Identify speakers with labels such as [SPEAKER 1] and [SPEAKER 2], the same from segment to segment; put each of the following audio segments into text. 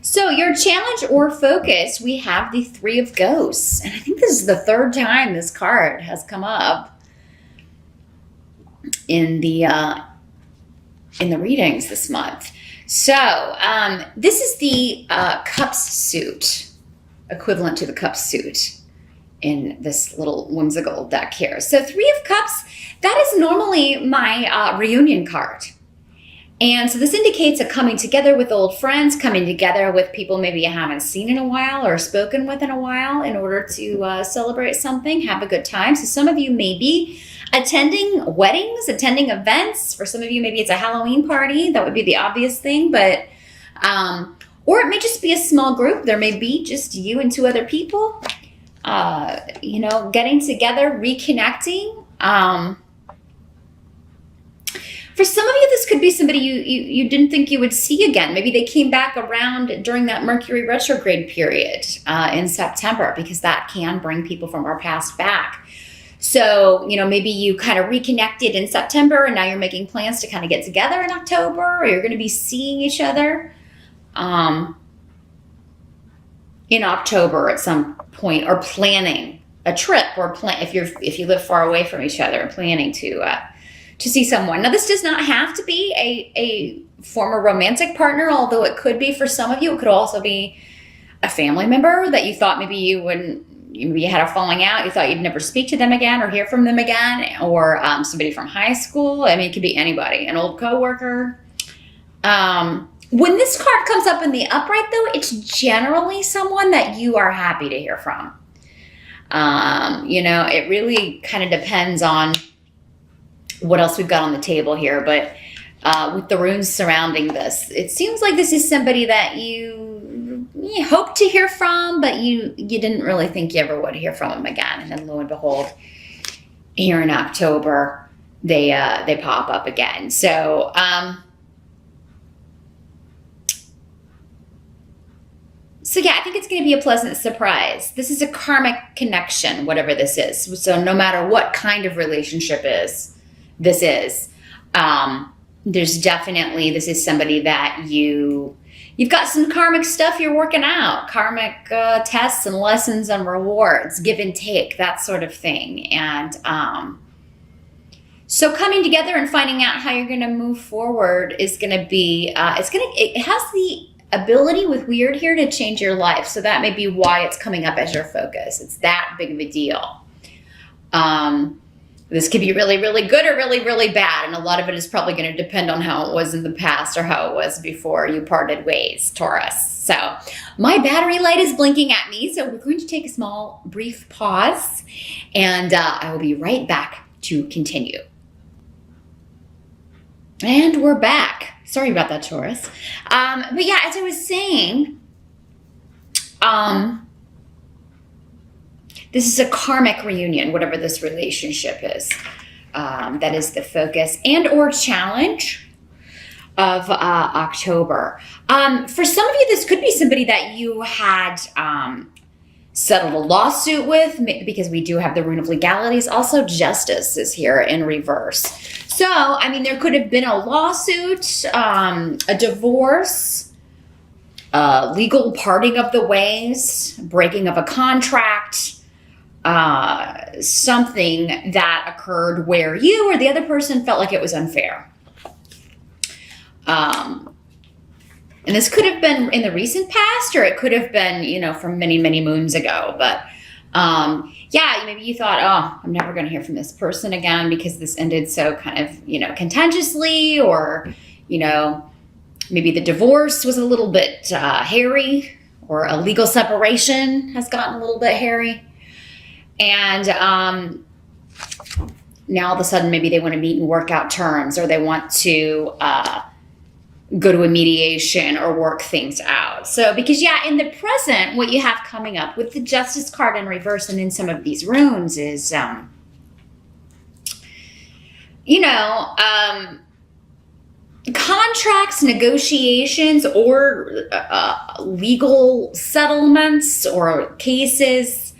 [SPEAKER 1] So your challenge or focus, we have the Three of Ghosts. And I think this is the third time this card has come up in the readings this month. So this is the Cups suit, equivalent to the Cups suit in this little whimsical deck here. So Three of Cups, that is normally my reunion card. And so this indicates a coming together with old friends, coming together with people maybe you haven't seen in a while or spoken with in a while in order to celebrate something, have a good time. So some of you may be attending weddings, attending events. For some of you, maybe it's a Halloween party. That would be the obvious thing. But, or it may just be a small group. There may be just you and two other people, getting together, reconnecting. For some of you, this could be somebody you didn't think you would see again. Maybe they came back around during that Mercury retrograde period in September, because that can bring people from our past back. So, maybe you kind of reconnected in September and now you're making plans to kind of get together in October, or you're going to be seeing each other in October at some point, or planning a trip, or if you live far away from each other, planning to see someone. Now, this does not have to be a former romantic partner, although it could be for some of you. It could also be a family member that you thought maybe you had a falling out. You thought you'd never speak to them again or hear from them again, or somebody from high school. I mean, it could be anybody, an old coworker. When this card comes up in the upright, though, it's generally someone that you are happy to hear from. It really kind of depends on what else we've got on the table here, but with the runes surrounding this, it seems like this is somebody that you hope to hear from, but you didn't really think you ever would hear from them again. And then lo and behold, here in October, they pop up again. So yeah, I think it's going to be a pleasant surprise. This is a karmic connection, whatever this is. So no matter what kind of relationship this is, there's definitely, this is somebody that you've got some karmic stuff you're working out, karmic tests and lessons and rewards, give and take, that sort of thing. And so coming together and finding out how you're going to move forward is going to be, it has the ability with weird here to change your life. So that may be why it's coming up as your focus. It's that big of a deal. This could be really, really good or really, really bad. And a lot of it is probably going to depend on how it was in the past or how it was before you parted ways, Taurus. So my battery light is blinking at me. So we're going to take a small, brief pause. And I will be right back to continue. And we're back. Sorry about that, Taurus. But yeah, as I was saying, this is a karmic reunion, whatever this relationship is. That is the focus and or challenge of October. For some of you, this could be somebody that you had settled a lawsuit with, because we do have the rune of legalities. Also, justice is here in reverse. So, I mean, there could have been a lawsuit, a divorce, legal parting of the ways, breaking of a contract, something that occurred where you or the other person felt like it was unfair. And this could have been in the recent past, or it could have been, from many, many moons ago. But yeah, maybe you thought, oh, I'm never going to hear from this person again because this ended so kind of, contentiously, or, maybe the divorce was a little bit hairy, or a legal separation has gotten a little bit hairy. And now all of a sudden, maybe they want to meet and work out terms, or they want to go to a mediation or work things out. So, because in the present, what you have coming up with the Justice card in reverse and in some of these runes is, contracts, negotiations, or legal settlements or cases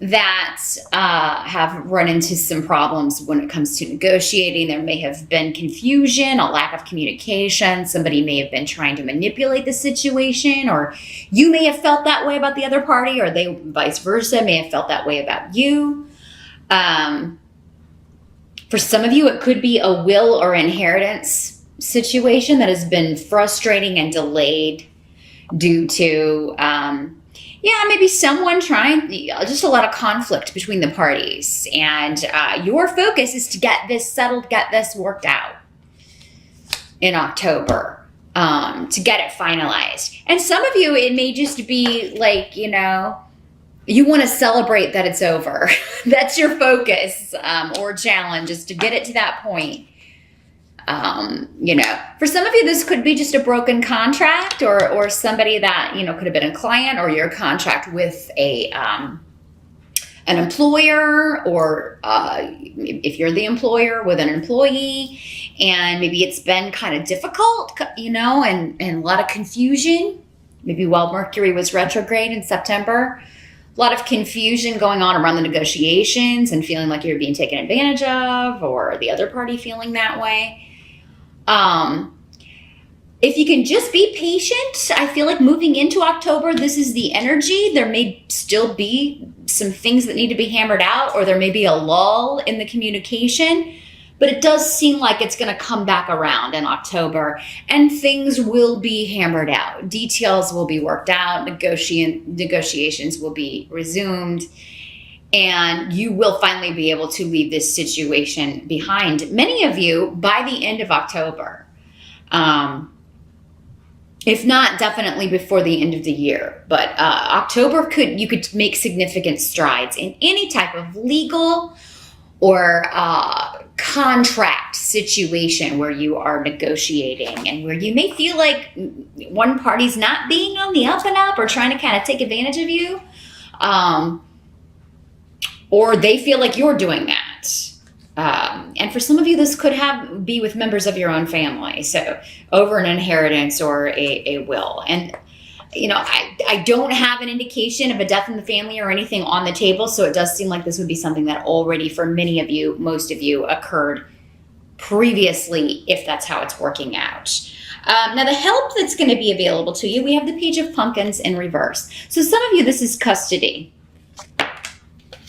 [SPEAKER 1] that have run into some problems when it comes to negotiating. There may have been confusion, a lack of communication. Somebody may have been trying to manipulate the situation, or you may have felt that way about the other party, or they vice versa may have felt that way about you. For some of you, it could be a will or inheritance situation that has been frustrating and delayed due to maybe someone trying, just a lot of conflict between the parties. And your focus is to get this settled, get this worked out in October, to get it finalized. And some of you, it may just be like, you want to celebrate that it's over. That's your focus or challenge, is to get it to that point. For some of you, this could be just a broken contract, or somebody that, could have been a client, or your contract with an employer, or if you're the employer, with an employee, and maybe it's been kind of difficult, and a lot of confusion, maybe while Mercury was retrograde in September. A lot of confusion going on around the negotiations and feeling like you're being taken advantage of, or the other party feeling that way. If you can just be patient, I feel like moving into October, this is the energy. There may still be some things that need to be hammered out, or there may be a lull in the communication, but it does seem like it's going to come back around in October, and things will be hammered out. Details will be worked out. Negotiations will be resumed. And you will finally be able to leave this situation behind. Many of you by the end of October. If not, definitely before the end of the year. But October, you could make significant strides in any type of legal or contract situation where you are negotiating, and where you may feel like one party's not being on the up and up, or trying to kind of take advantage of you. Or they feel like you're doing that. And for some of you, this could be with members of your own family. So over an inheritance or a will. And, I don't have an indication of a death in the family or anything on the table. So it does seem like this would be something that already, for many of you, most of you, occurred previously, if that's how it's working out. Now, the help that's going to be available to you, we have the Page of Pumpkins in reverse. So some of you, this is custody.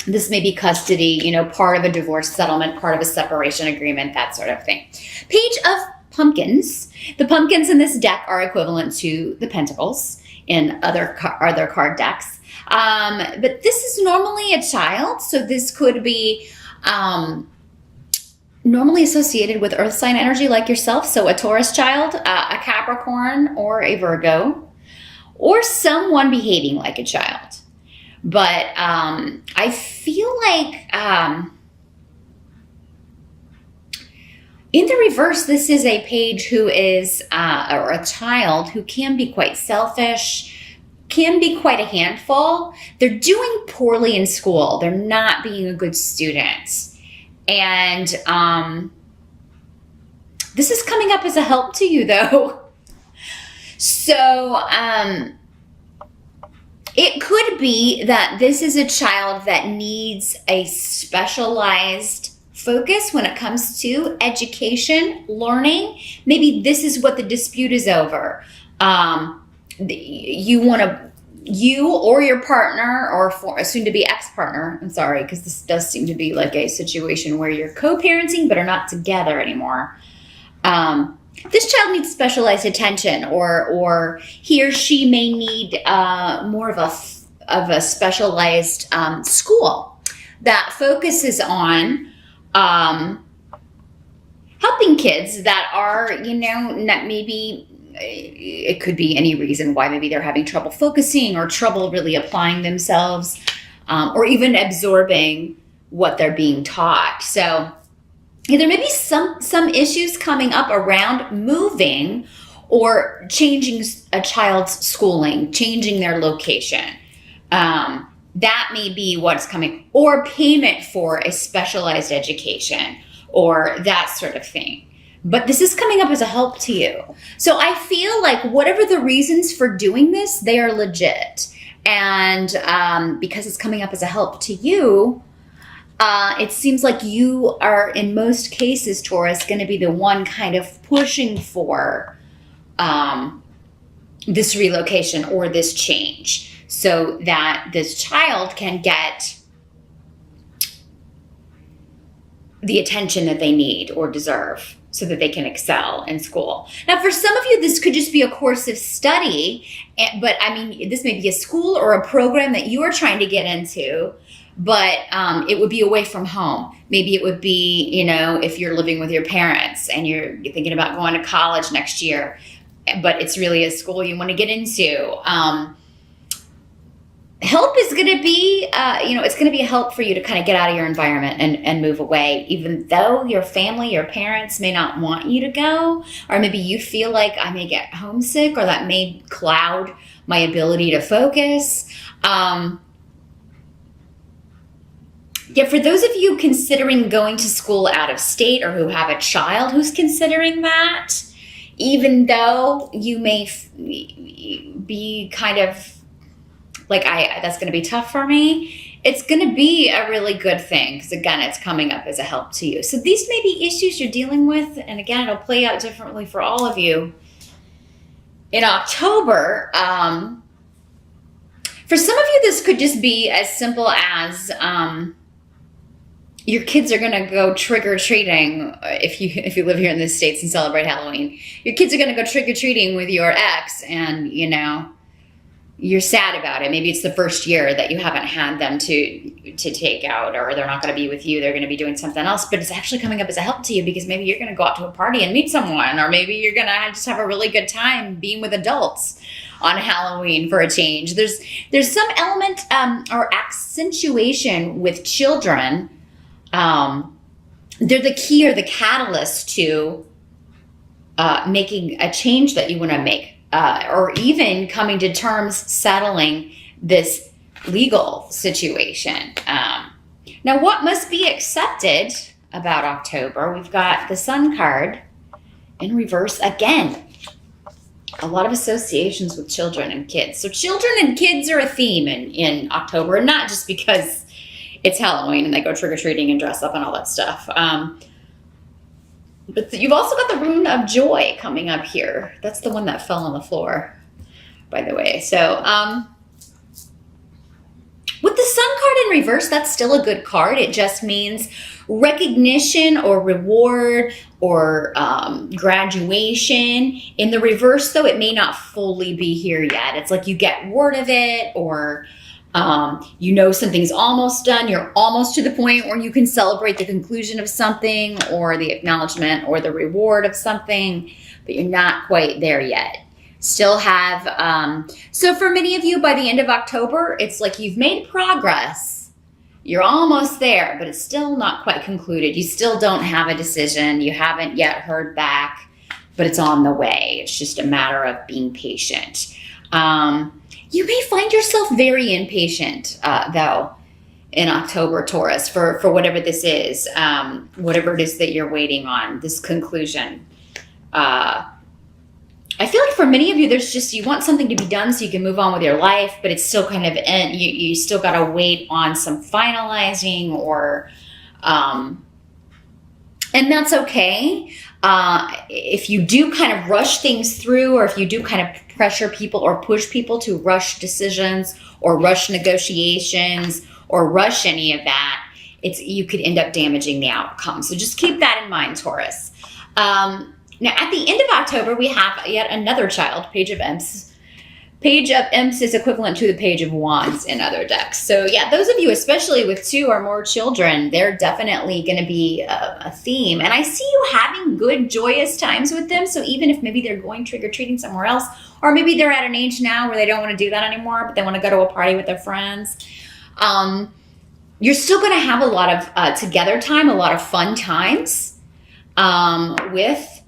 [SPEAKER 1] This may be custody, part of a divorce settlement, part of a separation agreement, that sort of thing. Page of Pumpkins. The pumpkins in this deck are equivalent to the pentacles in other card decks. But this is normally a child, so this could be normally associated with earth sign energy like yourself. So a Taurus child, a Capricorn, or a Virgo, or someone behaving like a child. But I feel like in the reverse, this is a page who is, or a child who can be quite selfish, can be quite a handful. They're doing poorly in school. They're not being a good student. And this is coming up as a help to you, though. So, it could be that this is a child that needs a specialized focus when it comes to education, learning. Maybe this is what the dispute is over. You or your partner, or a soon-to-be ex-partner, I'm sorry, because this does seem to be like a situation where you're co-parenting but are not together anymore. This child needs specialized attention, or he or she may need more of a specialized school that focuses on helping kids that are, not maybe, it could be any reason why maybe they're having trouble focusing or trouble really applying themselves, or even absorbing what they're being taught. So there may be some issues coming up around moving or changing a child's schooling, changing their location. That may be what's coming, or payment for a specialized education, or that sort of thing. But this is coming up as a help to you. So I feel like whatever the reasons for doing this, they are legit. And because it's coming up as a help to you, it seems like you are, in most cases, Taurus, going to be the one kind of pushing for this relocation or this change so that this child can get the attention that they need or deserve so that they can excel in school. Now, for some of you, this could just be a course of study, but I mean, this may be a school or a program that you are trying to get into, but it would be away from home. Maybe it would be, you know, if you're living with your parents and you're thinking about going to college next year, but it's really a school you want to get into. Help is going to be, it's going to be a help for you to kind of get out of your environment and move away, even though your family, your parents may not want you to go, or maybe you feel like I may get homesick, or that may cloud my ability to focus. Yeah, for those of you considering going to school out of state, or who have a child who's considering that, even though you may be kind of like, that's going to be tough for me, it's going to be a really good thing, because again, it's coming up as a help to you. So these may be issues you're dealing with, and again, it'll play out differently for all of you in October. For some of you, this could just be as simple as your kids are going to go trick-or-treating. If you live here in the States and celebrate Halloween, your kids are going to go trick-or-treating with your ex, and you're sad about it. Maybe it's the first year that you haven't had them to take out, or they're not going to be with you. They're going to be doing something else, but it's actually coming up as a help to you, because maybe you're going to go out to a party and meet someone, or maybe you're going to just have a really good time being with adults on Halloween for a change. There's some element or accentuation with children. They're the key or the catalyst to making a change that you want to make. Or even coming to terms, settling this legal situation. Now, what must be accepted about October? We've got the Sun card in reverse again. A lot of associations with children and kids. So children and kids are a theme in October, not just because it's Halloween and they go trick-or-treating and dress up and all that stuff. But you've also got the Rune of Joy coming up here. That's the one that fell on the floor, by the way. So with the Sun card in reverse, that's still a good card. It just means recognition or reward or graduation. In the reverse, though, it may not fully be here yet. It's like you get word of it, or something's almost done. You're almost to the point where you can celebrate the conclusion of something, or the acknowledgement or the reward of something, but you're not quite there yet. Still have, so for many of you, by the end of October, it's like you've made progress. You're almost there, but it's still not quite concluded. You still don't have a decision. You haven't yet heard back, but it's on the way. It's just a matter of being patient. You may find yourself very impatient, though, in October, Taurus, for whatever this is, whatever it is that you're waiting on, this conclusion. I feel like for many of you, you want something to be done so you can move on with your life, but it's still kind of, you still got to wait on some finalizing, or, and that's okay. If you do kind of rush things through, or if you do kind of pressure people or push people to rush decisions or rush negotiations or rush any of that, you could end up damaging the outcome. So just keep that in mind, Taurus. Now, at the end of October, we have yet another child, Page of Imps. Page of Imps is equivalent to the Page of Wands in other decks. So yeah, those of you, especially with 2 or more children, they're definitely going to be a theme. And I see you having good, joyous times with them. So even if maybe they're going trick-or-treating somewhere else, or maybe they're at an age now where they don't want to do that anymore, but they want to go to a party with their friends, you're still going to have a lot of together time, a lot of fun times with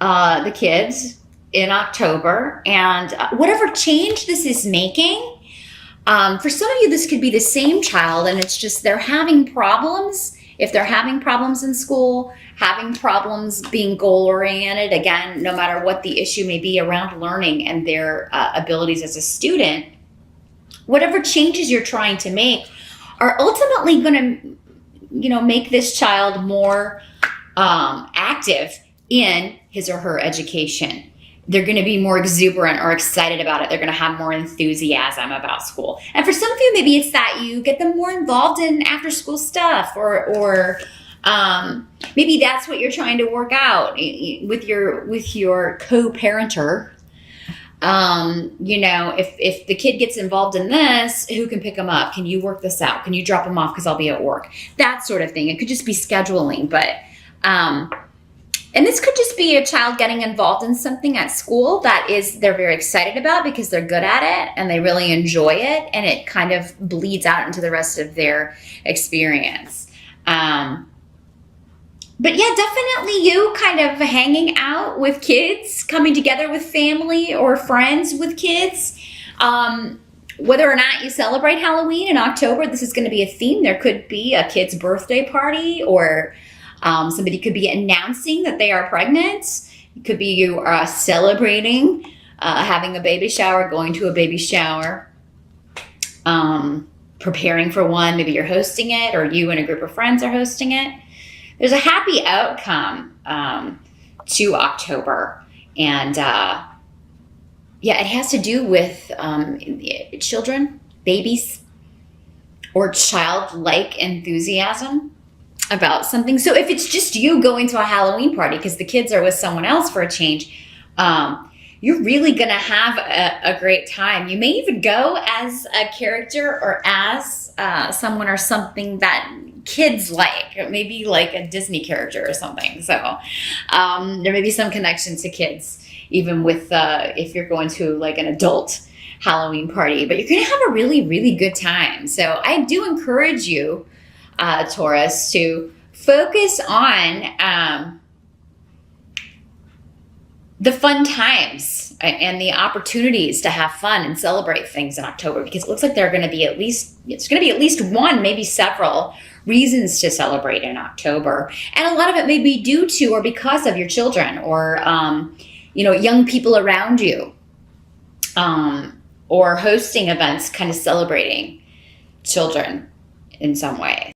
[SPEAKER 1] the kids in October. And whatever change this is making, for some of you, this could be the same child, and it's just they're having problems. If they're having problems in school, having problems being goal-oriented, again, no matter what the issue may be around learning and their abilities as a student, whatever changes you're trying to make are ultimately going to, make this child more active in his or her education. They're going to be more exuberant or excited about it. They're going to have more enthusiasm about school. And for some of you, maybe it's that you get them more involved in after school stuff, or maybe that's what you're trying to work out with your co-parenter. If the kid gets involved in this, who can pick them up? Can you work this out? Can you drop them off because I'll be at work? That sort of thing. It could just be scheduling, but and this could just be a child getting involved in something at school that they're very excited about because they're good at it and they really enjoy it, and it kind of bleeds out into the rest of their experience. But yeah, definitely you kind of hanging out with kids, coming together with family or friends with kids. Whether or not you celebrate Halloween in October, this is going to be a theme. There could be a kid's birthday party, or somebody could be announcing that they are pregnant. It could be you are celebrating having a baby shower, going to a baby shower, preparing for one. Maybe you're hosting it, or you and a group of friends are hosting it. There's a happy outcome to October. And it has to do with children, babies, or childlike enthusiasm about something. So if it's just you going to a Halloween party because the kids are with someone else for a change, you're really going to have a great time. You may even go as a character or as someone or something that kids like, maybe like a Disney character or something. So there may be some connection to kids, even with if you're going to like an adult Halloween party, but you're going to have a really, really good time. So I do encourage you, Taurus, to focus on the fun times and the opportunities to have fun and celebrate things in October, because it looks like there are going to be at least one, maybe several reasons to celebrate in October. And a lot of it may be due to or because of your children, or young people around you, or hosting events kind of celebrating children in some way.